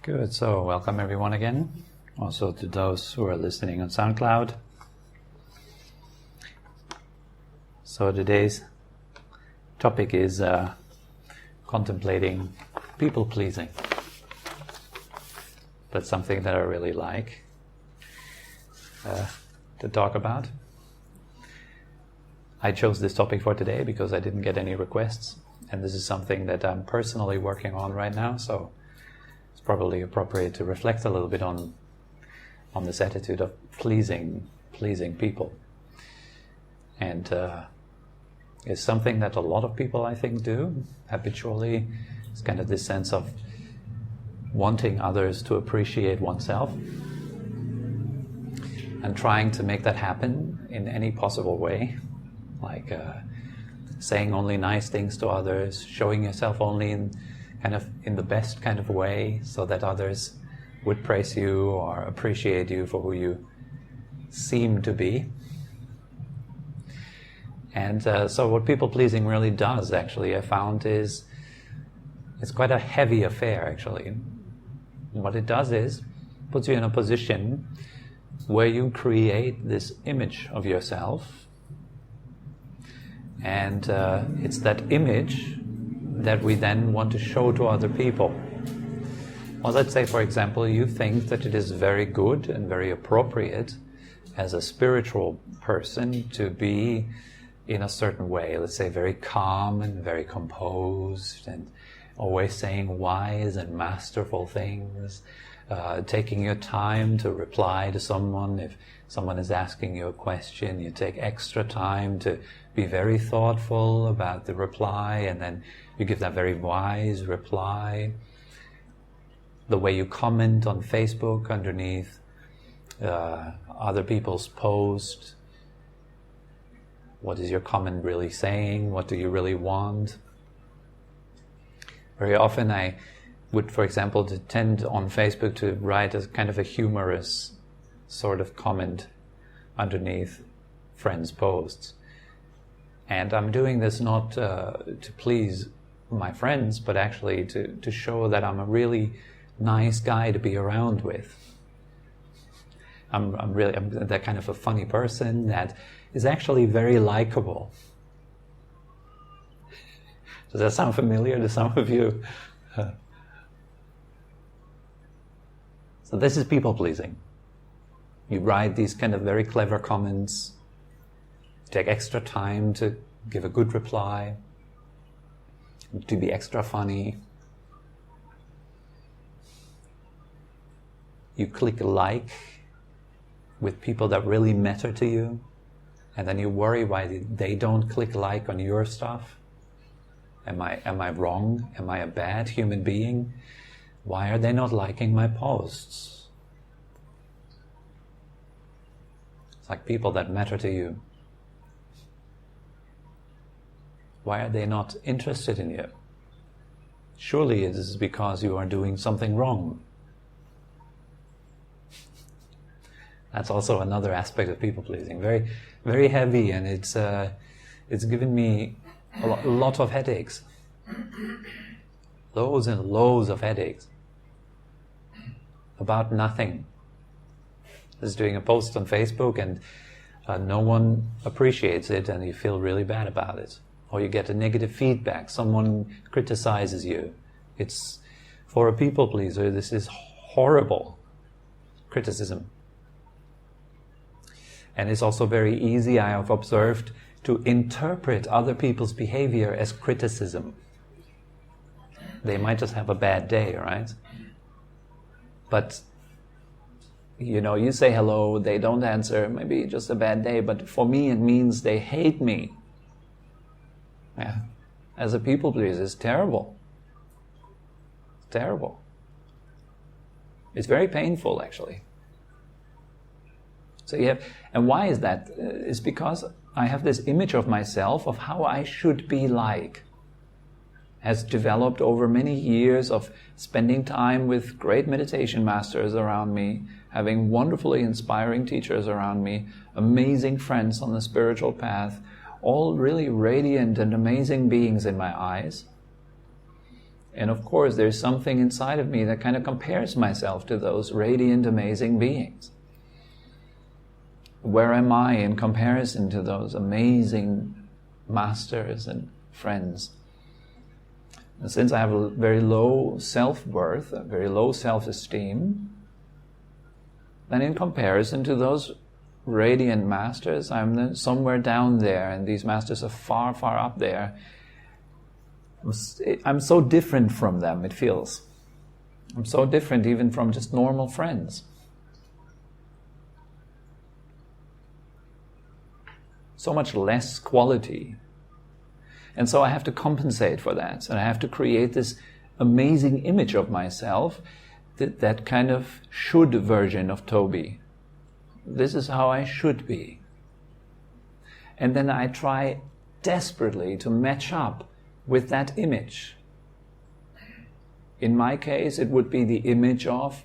Good, so welcome everyone again, also to those who are listening on SoundCloud. So today's topic is contemplating people-pleasing. That's something that I really like to talk about. I chose this topic for today because I didn't get any requests, and this is something that I'm personally working on right now, so it's probably appropriate to reflect a little bit on this attitude of pleasing people. And it's something that a lot of people, I think, do habitually. It's kind of this sense of wanting others to appreciate oneself and trying to make that happen in any possible way, like saying only nice things to others, showing yourself only in the best kind of way so that others would praise you or appreciate you for who you seem to be. And so what people-pleasing really does, actually, I found, is it's quite a heavy affair, actually. And what it does is puts you in a position where you create this image of yourself, and it's that image that we then want to show to other people. Well, let's say, for example, you think that it is very good and very appropriate as a spiritual person to be in a certain way, let's say very calm and very composed and always saying wise and masterful things, taking your time to reply to someone. If someone is asking you a question, you take extra time to be very thoughtful about the reply, and then you give that very wise reply. The way you comment on Facebook underneath other people's posts. What is your comment really saying? What do you really want? Very often I would, for example, tend on Facebook to write a kind of a humorous sort of comment underneath friends' posts. And I'm doing this not to please my friends, but actually to show that I'm a really nice guy to be around with. I'm that kind of a funny person that is actually very likable. Does that sound familiar to some of you? So this is people-pleasing. You write these kind of very clever comments, take extra time to give a good reply, to be extra funny. You click like with people that really matter to you, and then you worry why they don't click like on your stuff. Am I wrong? Am I a bad human being? Why are they not liking my posts? It's like people that matter to you. Why are they not interested in you? Surely it is because you are doing something wrong. That's also another aspect of people-pleasing. Very, very heavy, and it's given me a lot of headaches. Loads and loads of headaches. About nothing. I was doing a post on Facebook and no one appreciates it, and you feel really bad about it. Or you get a negative feedback, someone criticizes you. It's, for a people pleaser, this is horrible criticism. And it's also very easy, I have observed, to interpret other people's behavior as criticism. They might just have a bad day, right? But, you say hello, they don't answer, maybe just a bad day, but for me it means they hate me. Yeah. As a people pleaser, it's terrible. It's terrible. It's very painful, actually. So and why is that? It's because I have this image of myself, of how I should be like. Has developed over many years of spending time with great meditation masters around me, having wonderfully inspiring teachers around me, amazing friends on the spiritual path, all really radiant and amazing beings in my eyes. And of course, there's something inside of me that kind of compares myself to those radiant, amazing beings. Where am I in comparison to those amazing masters and friends? And since I have a very low self-worth, a very low self-esteem, then in comparison to those radiant masters, I'm somewhere down there, and these masters are far, far up there. I'm so different from them, it feels. I'm so different even from just normal friends. So much less quality. And so I have to compensate for that. And I have to create this amazing image of myself, that kind of should version of Tobi. This is how I should be. And then I try desperately to match up with that image. In my case, it would be the image of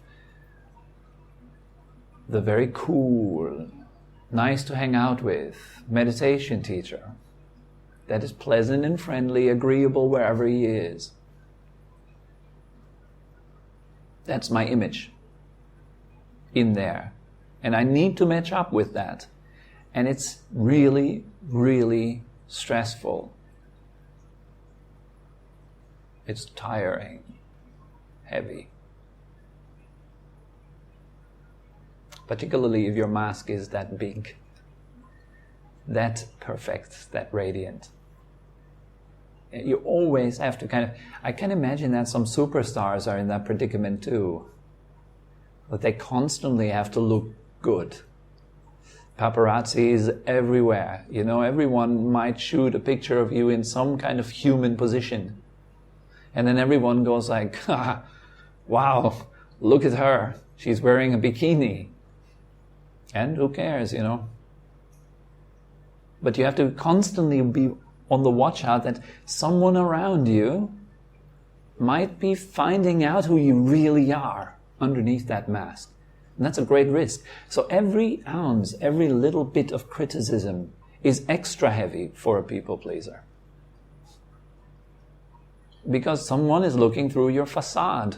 the very cool, nice to hang out with meditation teacher that is pleasant and friendly, agreeable wherever he is. That's my image in there. And I need to match up with that. And it's really, really stressful. It's tiring, heavy. Particularly if your mask is that big, that perfect, that radiant. You always have to I can imagine that some superstars are in that predicament too. That they constantly have to look good. Paparazzi is everywhere. Everyone might shoot a picture of you in some kind of human position. And then everyone goes like, wow, look at her. She's wearing a bikini. And who cares, But you have to constantly be on the watch out that someone around you might be finding out who you really are underneath that mask. And that's a great risk. So every ounce, every little bit of criticism is extra heavy for a people pleaser. Because someone is looking through your facade.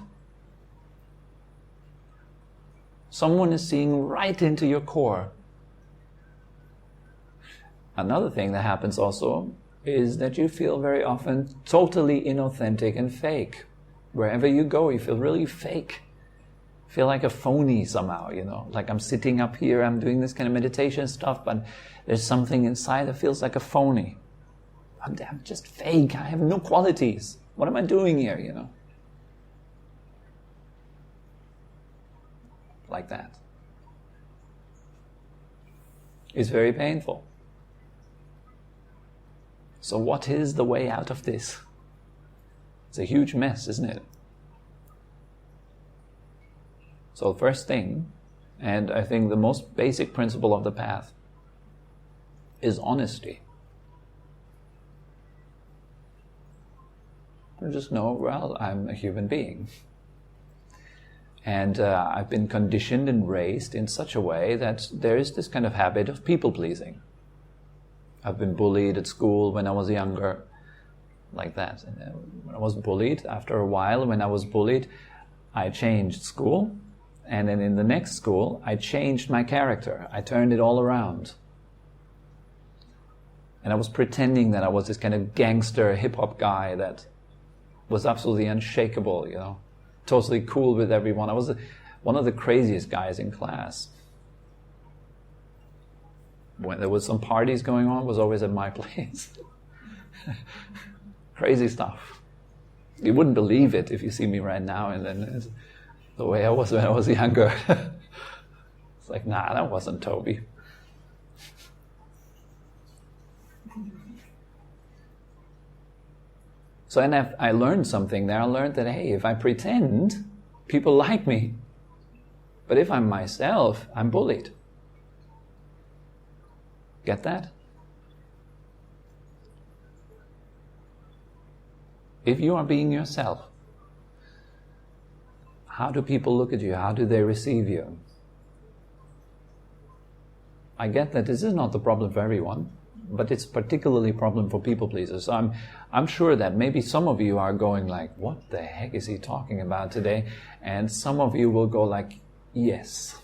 Someone is seeing right into your core. Another thing that happens also is that you feel very often totally inauthentic and fake. Wherever you go, you feel really fake. Feel like a phony somehow, Like I'm sitting up here, I'm doing this kind of meditation stuff, but there's something inside that feels like a phony. I'm just fake. I have no qualities. What am I doing here, Like that. It's very painful. So what is the way out of this? It's a huge mess, isn't it? So the first thing, and I think the most basic principle of the path, is honesty. Just know, well, I'm a human being. And I've been conditioned and raised in such a way that there is this kind of habit of people-pleasing. I've been bullied at school when I was younger, like that. And when I was bullied, after a while, when I was bullied, I changed school. And then in the next school, I changed my character. I turned it all around. And I was pretending that I was this kind of gangster hip-hop guy that was absolutely unshakable, totally cool with everyone. I was one of the craziest guys in class. When there was some parties going on, it was always at my place. Crazy stuff. You wouldn't believe it if you see me right now, and then the way I was when I was younger. It's like, nah, that wasn't Tobi. So and I learned something there. I learned that, hey, if I pretend, people like me. But if I'm myself, I'm bullied. Get that? If you are being yourself, how do people look at you? How do they receive you? I get that this is not the problem for everyone. but it's particularly a problem for people pleasers. So I'm sure that maybe some of you are going like, what the heck is he talking about today? And some of you will go like, yes,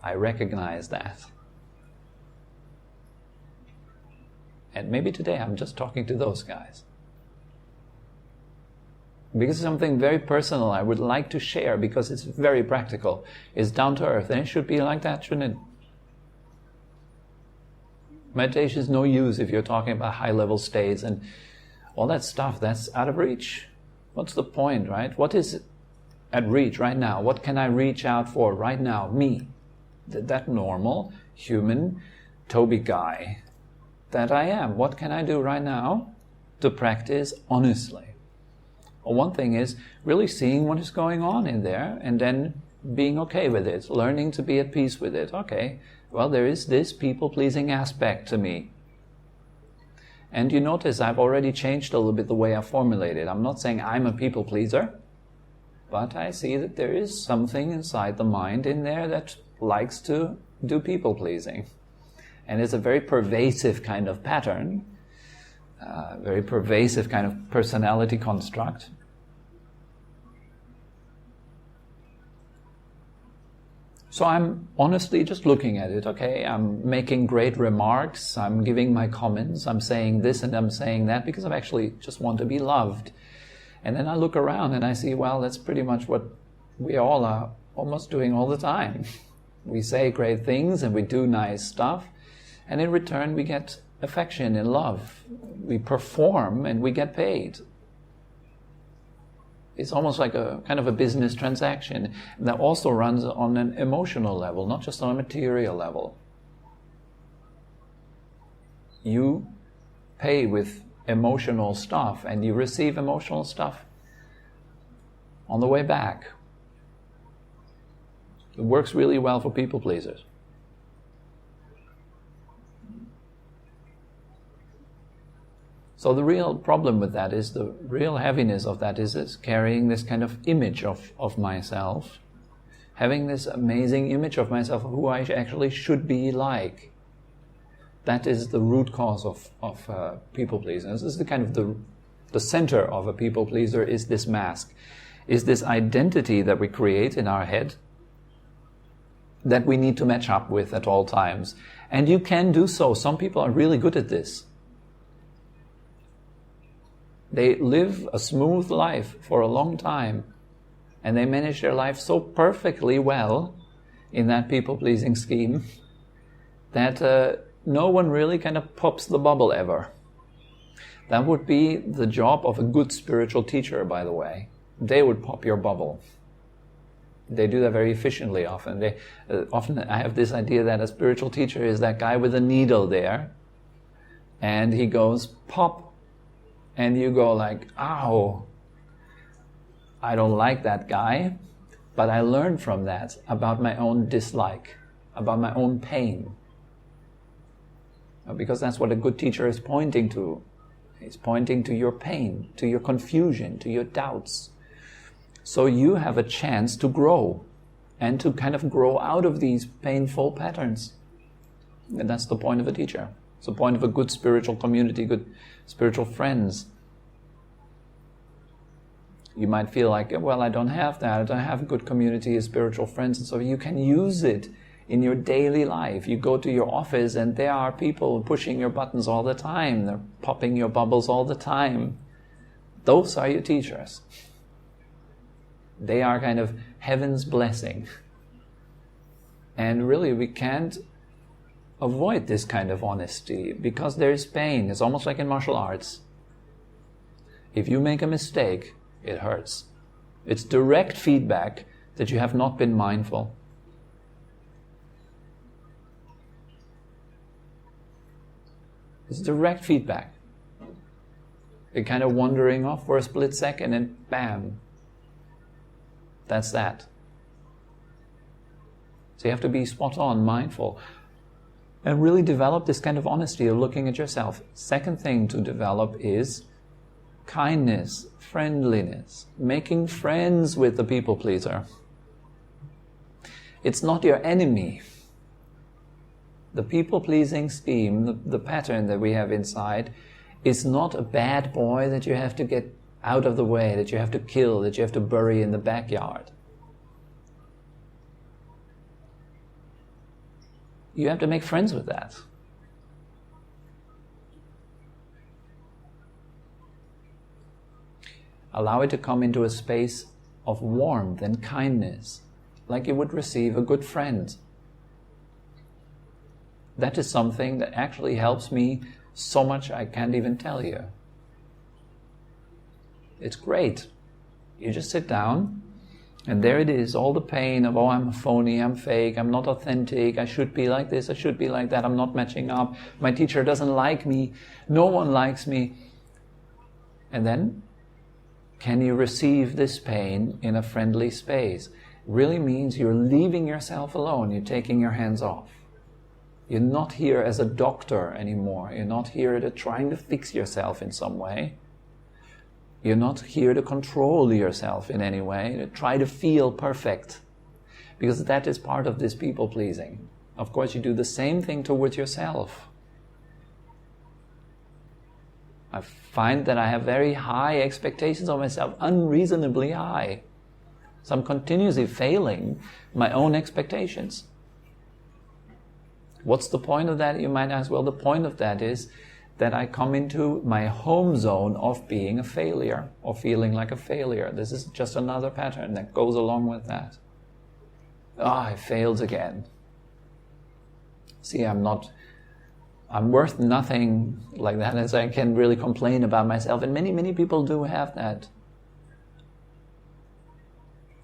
I recognize that. And maybe today I'm just talking to those guys. Because something very personal I would like to share, because it's very practical, it's down to earth, and it should be like that, shouldn't it? Meditation is no use if you're talking about high-level states and all that stuff. That's out of reach. What's the point, right? What is at reach right now? What can I reach out for right now? Me. That normal, human, Tobi guy that I am. What can I do right now to practice honestly? Well, one thing is really seeing what is going on in there and then being okay with it, learning to be at peace with it. Okay, well, there is this people-pleasing aspect to me. And you notice I've already changed a little bit the way I formulate it. I'm not saying I'm a people-pleaser, but I see that there is something inside the mind in there that likes to do people-pleasing. And it's a very pervasive kind of pattern, very pervasive kind of personality construct. So I'm honestly just looking at it, okay, I'm making great remarks, I'm giving my comments, I'm saying this and I'm saying that because I actually just want to be loved. And then I look around and I see, well, that's pretty much what we all are almost doing all the time. We say great things and we do nice stuff, and in return we get affection and love. We perform and we get paid. It's almost like a kind of a business transaction that also runs on an emotional level, not just on a material level. You pay with emotional stuff and you receive emotional stuff on the way back. It works really well for people pleasers. So the real problem with that is, the real heaviness of that is carrying this kind of image of myself, having this amazing image of myself, who I actually should be like. That is the root cause of people pleasing. This is the kind of the center of a people pleaser, is this mask, is this identity that we create in our head that we need to match up with at all times. And you can do so. Some people are really good at this. They live a smooth life for a long time, and they manage their life so perfectly well in that people-pleasing scheme that no one really kind of pops the bubble ever. That would be the job of a good spiritual teacher, by the way. They would pop your bubble. They do that very efficiently often. Often I have this idea that a spiritual teacher is that guy with a needle there, and he goes, pop. And you go like, ow, I don't like that guy, but I learned from that about my own dislike, about my own pain. Because that's what a good teacher is pointing to. He's pointing to your pain, to your confusion, to your doubts. So you have a chance to grow and to kind of grow out of these painful patterns. And that's the point of a teacher. It's the point of a good spiritual community, good spiritual friends. You might feel like, well, I don't have that. I don't have a good community of spiritual friends. And so you can use it in your daily life. You go to your office and there are people pushing your buttons all the time. They're popping your bubbles all the time. Those are your teachers. They are kind of heaven's blessing. And really we can't avoid this kind of honesty because there is pain. It's almost like in martial arts. If you make a mistake, it hurts. It's direct feedback that you have not been mindful. It's direct feedback. You're kind of wandering off for a split second and bam. That's that. So you have to be spot on, mindful, and really develop this kind of honesty of looking at yourself. Second thing to develop is kindness, friendliness, making friends with the people pleaser. It's not your enemy. The people-pleasing scheme, the pattern that we have inside, is not a bad boy that you have to get out of the way, that you have to kill, that you have to bury in the backyard. You have to make friends with that. Allow it to come into a space of warmth and kindness, like you would receive a good friend. That is something that actually helps me so much I can't even tell you. It's great. You just sit down, and there it is, all the pain of, oh, I'm a phony, I'm fake, I'm not authentic, I should be like this, I should be like that, I'm not matching up, my teacher doesn't like me, no one likes me. And then, can you receive this pain in a friendly space? Really means you're leaving yourself alone, you're taking your hands off. You're not here as a doctor anymore. You're not here to trying to fix yourself in some way. You're not here to control yourself in any way, to try to feel perfect. Because that is part of this people-pleasing. Of course, you do the same thing towards yourself. I find that I have very high expectations of myself, unreasonably high. So I'm continuously failing my own expectations. What's the point of that, you might ask? Well, the point of that is that I come into my home zone of being a failure, or feeling like a failure. This is just another pattern that goes along with that. I failed again. See, I'm worth nothing like that, as I can really complain about myself. And many, many people do have that.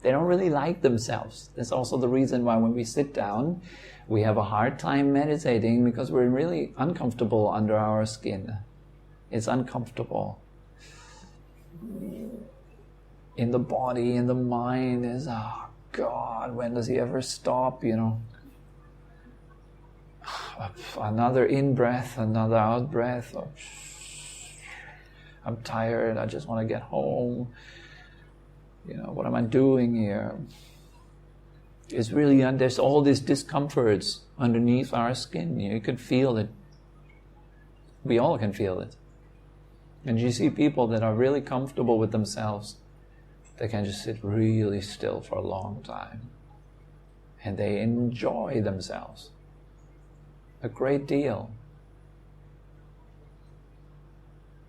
They don't really like themselves. That's also the reason why when we sit down, we have a hard time meditating, because we're really uncomfortable under our skin. It's uncomfortable. In the body, in the mind, is, oh God, when does he ever stop, Another in-breath, another out-breath. Oh, I'm tired, I just want to get home. What am I doing here? It's really, there's all these discomforts underneath our skin. You can feel it. We all can feel it. And you see people that are really comfortable with themselves, they can just sit really still for a long time. And they enjoy themselves a great deal.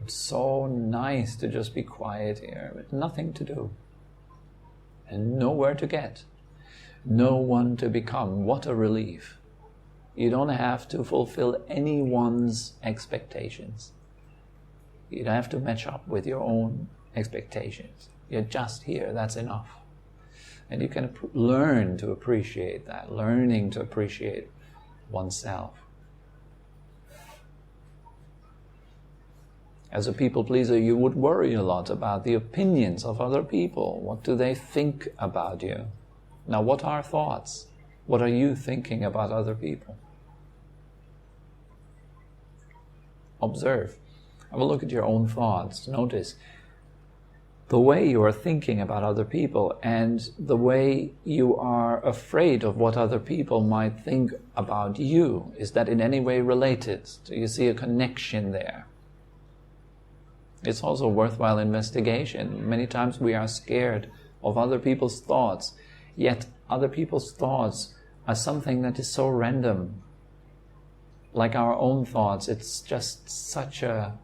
It's so nice to just be quiet here with nothing to do. And nowhere to get. No one to become. What a relief. You don't have to fulfill anyone's expectations. You don't have to match up with your own expectations. You're just here, that's enough. And you can learn to appreciate that, learning to appreciate oneself. As a people pleaser, you would worry a lot about the opinions of other people. What do they think about you? Now, what are thoughts? What are you thinking about other people? Observe. Have a look at your own thoughts. Notice the way you are thinking about other people and the way you are afraid of what other people might think about you. Is that in any way related? Do you see a connection there? It's also worthwhile investigation. Many times we are scared of other people's thoughts, yet other people's thoughts are something that is so random. Like our own thoughts, it's just sometimes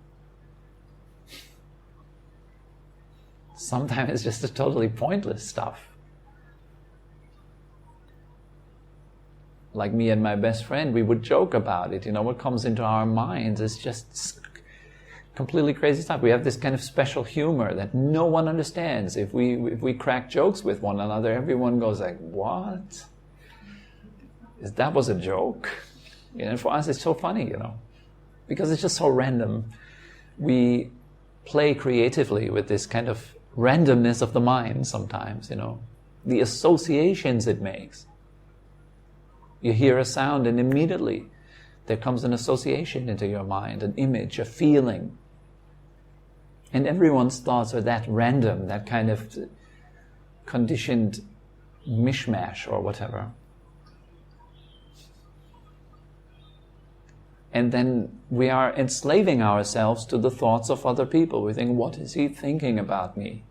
it's just a totally pointless stuff. Like me and my best friend, we would joke about it. What comes into our minds is just completely crazy stuff. We have this kind of special humor that no one understands. If we crack jokes with one another, everyone goes like, what? That was a joke? For us it's so funny, because it's just so random. We play creatively with this kind of randomness of the mind sometimes, the associations it makes. You hear a sound and immediately there comes an association into your mind, an image, a feeling. And everyone's thoughts are that random, that kind of conditioned mishmash or whatever. And then we are enslaving ourselves to the thoughts of other people. We think, what is he thinking about me?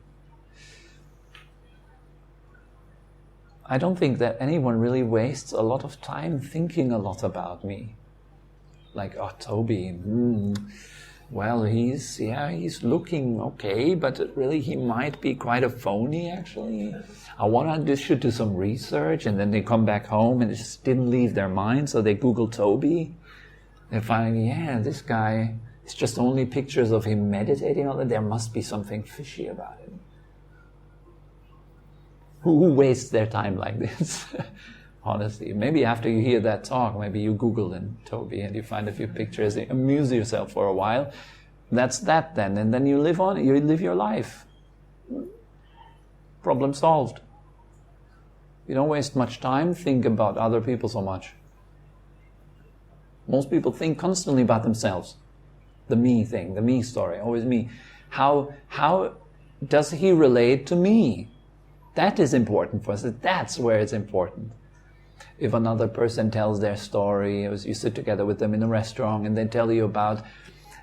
I don't think that anyone really wastes a lot of time thinking a lot about me. Like, oh, Tobi, well, he's looking okay, but really he might be quite a phony, actually. Should do some research, and then they come back home and it just didn't leave their mind, so they Google Tobi. They find, this guy, it's just only pictures of him meditating on it. There must be something fishy about him. Who wastes their time like this? Honestly, maybe after you hear that talk, maybe you Google and Tobi and you find a few pictures, amuse yourself for a while. That's that then, and then you live on. You live your life. Problem solved. You don't waste much time. Think about other people so much. Most people think constantly about themselves. The me thing, the me story, always me. How does he relate to me? That is important for us. That's where it's important. If another person tells their story, you sit together with them in a restaurant and they tell you about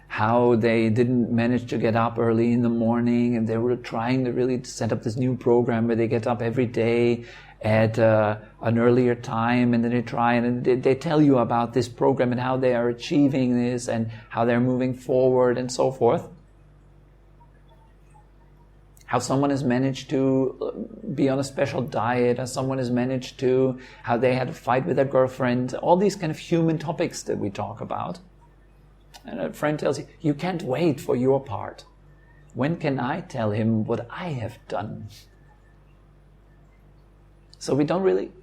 how they didn't manage to get up early in the morning and they were trying to really set up this new program where they get up every day at an earlier time, and then they try and they tell you about this program and how they are achieving this and how they're moving forward and so forth. How someone has managed to be on a special diet, how someone has managed to, how they had a fight with their girlfriend, all these kind of human topics that we talk about. And a friend tells you, you can't wait for your part. When can I tell him what I have done? So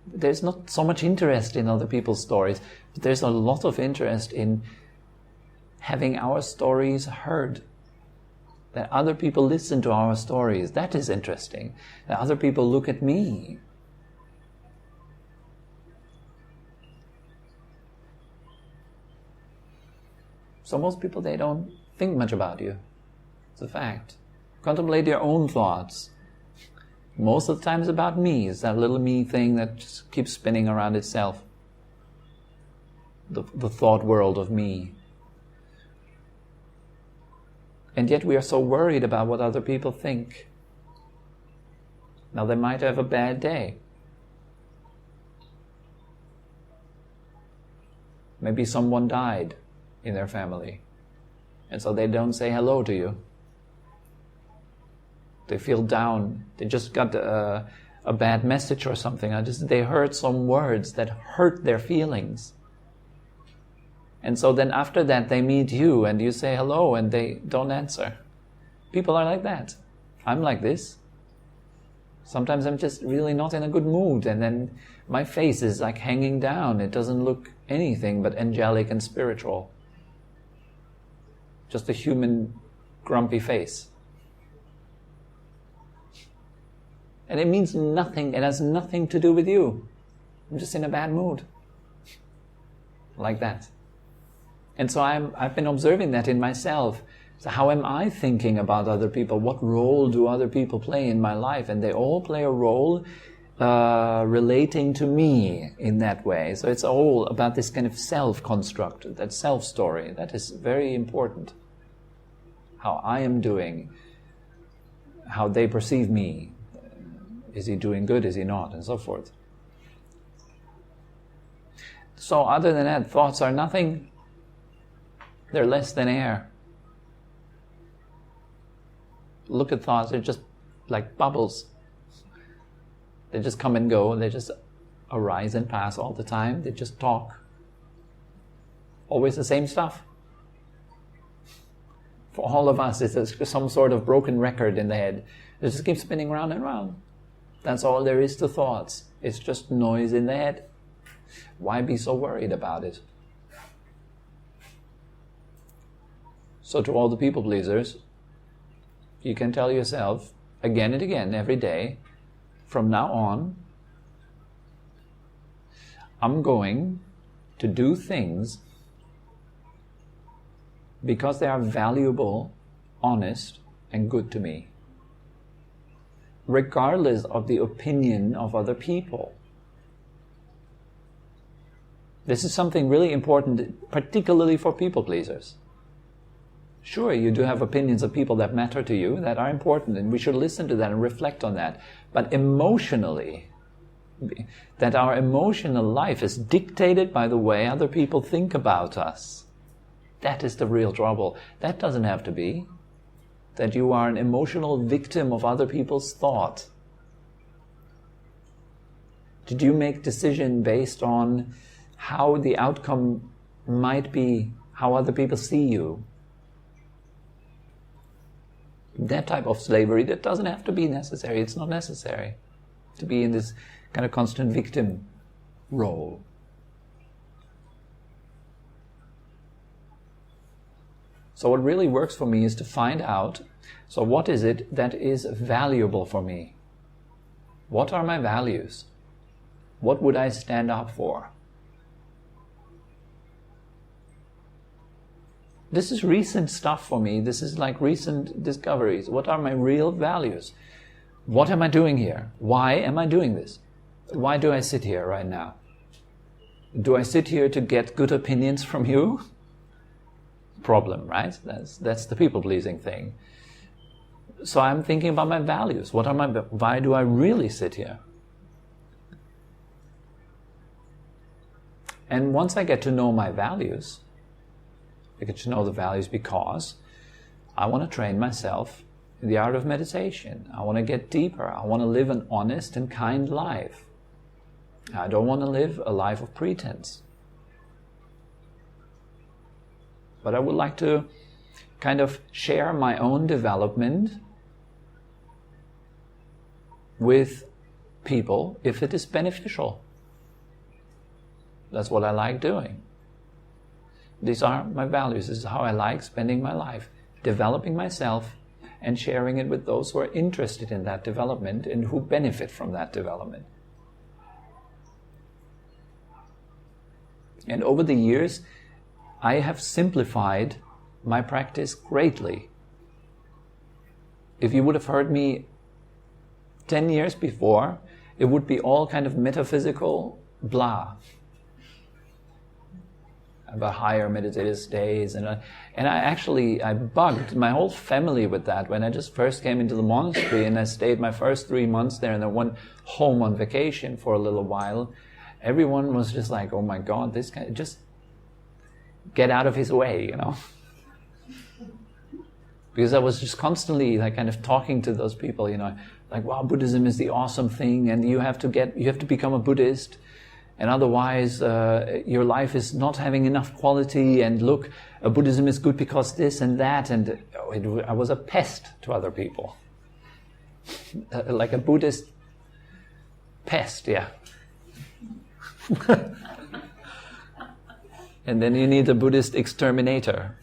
there's not so much interest in other people's stories, but there's a lot of interest in having our stories heard. That other people listen to our stories. That is interesting. That other people look at me. So most people, they don't think much about you. It's a fact. Contemplate your own thoughts. Most of the time it's about me. It's that little me thing that just keeps spinning around itself. The thought world of me. And yet we are so worried about what other people think. Now they might have a bad day. Maybe someone died in their family. And so they don't say hello to you. They feel down. They just got a bad message or something. They heard some words that hurt their feelings. And so then after that they meet you and you say hello and they don't answer. People are like that. I'm like this. Sometimes I'm just really not in a good mood and then my face is like hanging down. It doesn't look anything but angelic and spiritual. Just a human grumpy face. And it means nothing. It has nothing to do with you. I'm just in a bad mood. Like that. And so I've been observing that in myself. So how am I thinking about other people? What role do other people play in my life? And they all play a role relating to me in that way. So it's all about this kind of self-construct, that self-story. That is very important. How I am doing, how they perceive me. Is he doing good? Is he not? And so forth. So other than that, thoughts are nothing. They're less than air. Look at thoughts, they're just like bubbles. They just come and go, they just arise and pass all the time. They just talk. Always the same stuff. For all of us, it's some sort of broken record in the head. It just keeps spinning round and round. That's all there is to thoughts. It's just noise in the head. Why be so worried about it? So to all the people pleasers, you can tell yourself again and again every day, from now on, I'm going to do things because they are valuable, honest, and good to me, regardless of the opinion of other people. This is something really important, particularly for people pleasers. Sure, you do have opinions of people that matter to you, that are important, and we should listen to that and reflect on that. But emotionally, that our emotional life is dictated by the way other people think about us. That is the real trouble. That doesn't have to be. That you are an emotional victim of other people's thought. Did you make decision based on how the outcome might be, how other people see you? That type of slavery, that doesn't have to be necessary. It's not necessary to be in this kind of constant victim role. So what really works for me is to find out, so what is it that is valuable for me? What are my values? What would I stand up for? This is recent stuff for me. This is like recent discoveries. What are my real values? What am I doing here? Why am I doing this? Why do I sit here right now? Do I sit here to get good opinions from you? Problem, right? That's the people-pleasing thing. So I'm thinking about my values. Why do I really sit here? And once I get to know my values, I get to know the values because I want to train myself in the art of meditation. I want to get deeper. I want to live an honest and kind life. I don't want to live a life of pretense. But I would like to kind of share my own development with people if it is beneficial. That's what I like doing. These are my values. This is how I like spending my life, developing myself and sharing it with those who are interested in that development and who benefit from that development. And over the years, I have simplified my practice greatly. If you would have heard me 10 years before, it would be all kind of metaphysical blah about higher meditative states, and I bugged my whole family with that when I just first came into the monastery, and I stayed my first 3 months there, and I went home on vacation for a little while. Everyone was just like, "Oh my God, this guy, just get out of his way," you know. Because I was just constantly like kind of talking to those people, you know, like, "Wow, Buddhism is the awesome thing, and you have to become a Buddhist. And otherwise, your life is not having enough quality, and look, Buddhism is good because this and that," and I was a pest to other people. Like a Buddhist pest, yeah. And then you need a Buddhist exterminator.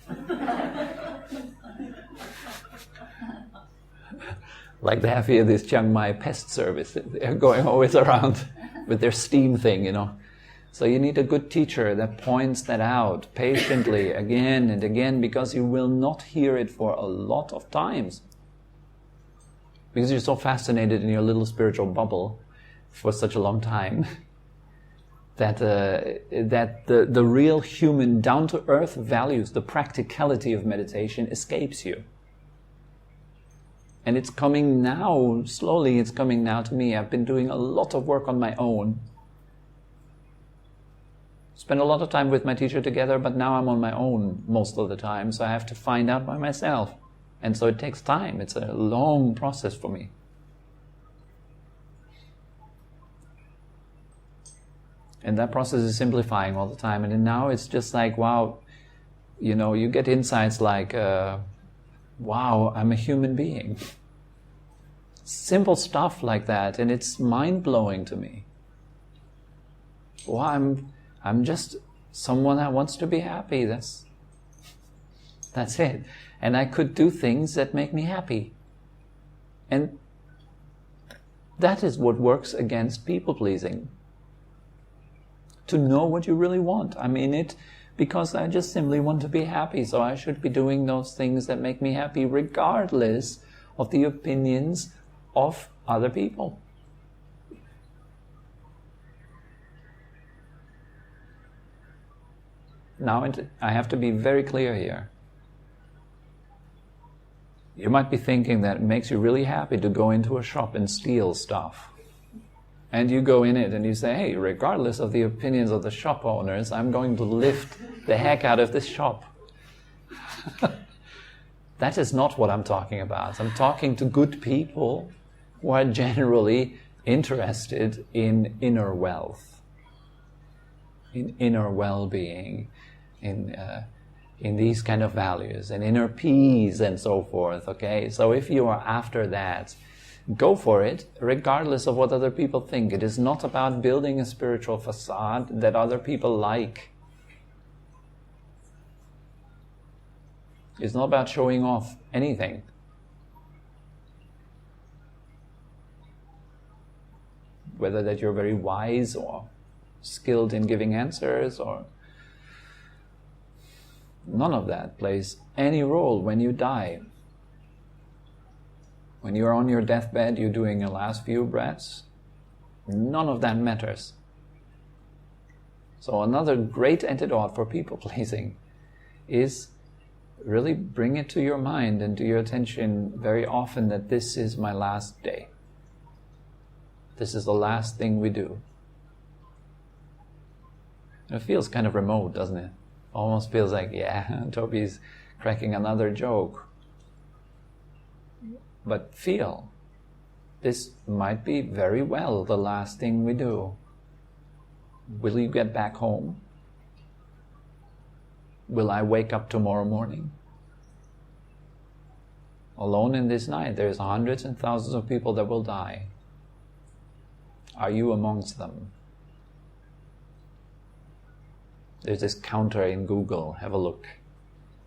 Like they have here this Chiang Mai pest service. They're going always around with their steam thing, you know. So you need a good teacher that points that out patiently again and again, because you will not hear it for a lot of times. Because you're so fascinated in your little spiritual bubble for such a long time that the real human, down-to-earth values, the practicality of meditation escapes you. And it's coming now, slowly it's coming now to me. I've been doing a lot of work on my own. Spend a lot of time with my teacher together, but now I'm on my own most of the time, so I have to find out by myself. And so it takes time. It's a long process for me. And that process is simplifying all the time. And then now it's just like, wow, you know, you get insights like, wow, I'm a human being. Simple stuff like that, and it's mind-blowing to me. Well, I'm just someone that wants to be happy. That's it. And I could do things that make me happy. And that is what works against people-pleasing. To know what you really want. I mean it because I just simply want to be happy, so I should be doing those things that make me happy regardless of the opinions of other people. Now, I have to be very clear here. You might be thinking that it makes you really happy to go into a shop and steal stuff. And you go in it and you say, hey, regardless of the opinions of the shop owners, I'm going to lift the heck out of this shop. That is not what I'm talking about. I'm talking to good people who are generally interested in inner wealth, in inner well-being, in these kind of values, and inner peace and so forth, okay? So if you are after that, go for it, regardless of what other people think. It is not about building a spiritual facade that other people like. It's not about showing off anything. Whether that you're very wise or skilled in giving answers, or none of that plays any role when you die. When you're on your deathbed, you're doing your last few breaths, none of that matters. So another great antidote for people-pleasing is really bring it to your mind and to your attention very often that this is my last day. This is the last thing we do. And it feels kind of remote, doesn't it? Almost feels like, yeah, Tobi's cracking another joke. But feel, this might be very well the last thing we do. Will you get back home? Will I wake up tomorrow morning? Alone in this night, there's hundreds and thousands of people that will die. Are you amongst them? There's this counter in Google, have a look.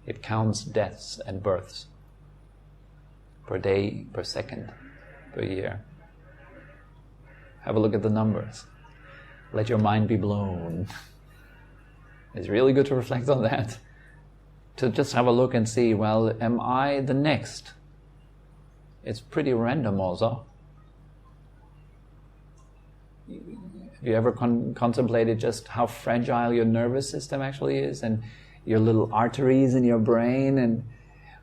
It counts deaths and births per day, per second, per year. Have a look at the numbers. Let your mind be blown. It's really good to reflect on that. To just have a look and see, well, am I the next? It's pretty random also. Have you ever contemplated just how fragile your nervous system actually is, and your little arteries in your brain, and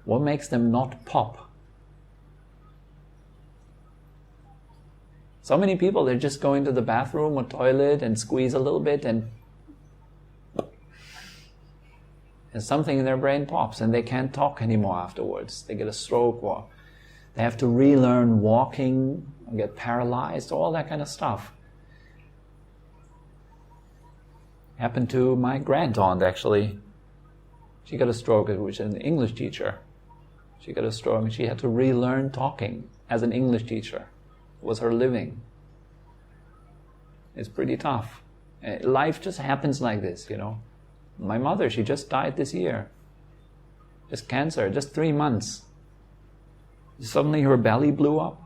what makes them not pop? So many people, they're just going to the bathroom or toilet and squeeze a little bit and something in their brain pops and they can't talk anymore afterwards. They get a stroke, or they have to relearn walking, get paralyzed, all that kind of stuff. Happened to my grand-aunt, actually. She got a stroke, which is an English teacher. She got a stroke and she had to relearn talking as an English teacher. It was her living. It's pretty tough. Life just happens like this, you know. My mother, she just died this year. Just cancer, just 3 months. Suddenly her belly blew up.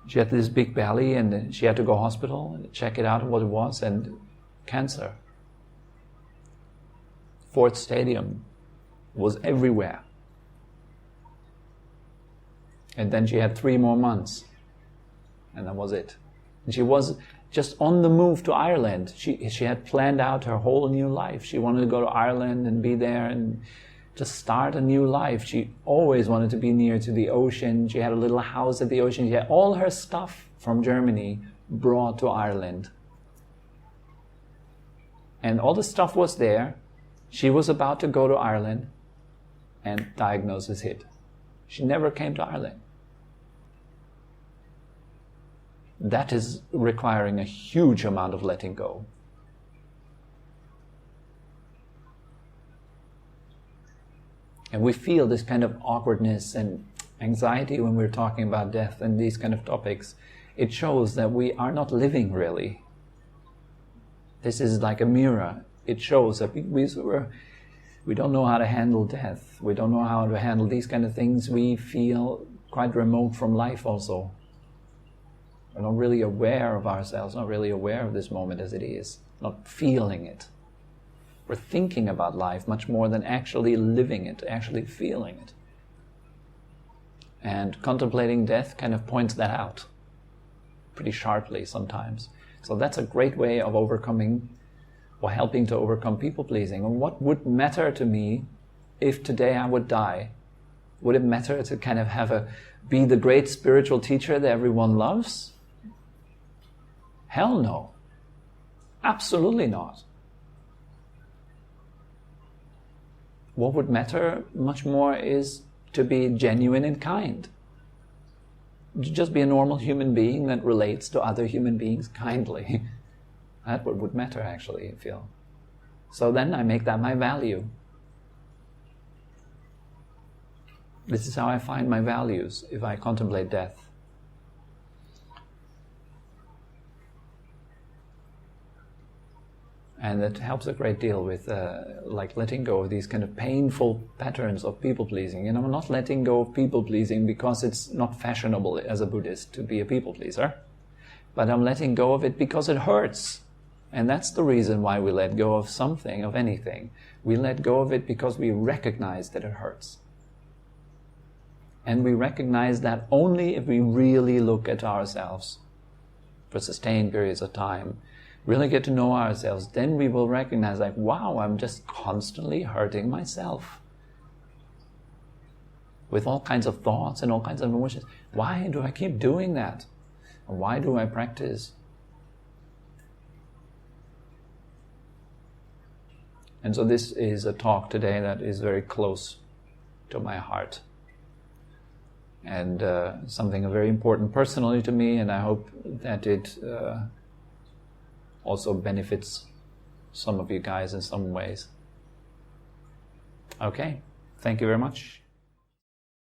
She had this big belly and she had to go to hospital and check it out what it was, and cancer. 4th stadium, was everywhere. And then she had 3 more months. And that was it. And she was just on the move to Ireland. She had planned out her whole new life. She wanted to go to Ireland and be there and just start a new life. She always wanted to be near to the ocean. She had a little house at the ocean. She had all her stuff from Germany brought to Ireland. And all the stuff was there. She was about to go to Ireland, and diagnosis hit. She never came to Ireland. That is requiring a huge amount of letting go. And we feel this kind of awkwardness and anxiety when we're talking about death and these kind of topics. It shows that we are not living really. This is like a mirror. It shows that we don't know how to handle death. We don't know how to handle these kind of things. We feel quite remote from life also. We're not really aware of ourselves, not really aware of this moment as it is, not feeling it. We're thinking about life much more than actually living it, actually feeling it. And contemplating death kind of points that out pretty sharply sometimes. So that's a great way of overcoming or helping to overcome people-pleasing. And what would matter to me if today I would die? Would it matter to kind of be the great spiritual teacher that everyone loves? Hell no. Absolutely not. What would matter much more is to be genuine and kind. Just be a normal human being that relates to other human beings kindly. That's what would matter, actually, I feel. So then I make that my value. This is how I find my values if I contemplate death. And it helps a great deal with like letting go of these kind of painful patterns of people-pleasing. And I'm not letting go of people-pleasing because it's not fashionable as a Buddhist to be a people-pleaser. But I'm letting go of it because it hurts. And that's the reason why we let go of something, of anything. We let go of it because we recognize that it hurts. And we recognize that only if we really look at ourselves for sustained periods of time, really get to know ourselves, then we will recognize, like, wow, I'm just constantly hurting myself with all kinds of thoughts and all kinds of emotions. Why do I keep doing that? Why do I practice? And so this is a talk today that is very close to my heart. And something very important personally to me, and I hope that it also benefits some of you guys in some ways. Okay, thank you very much.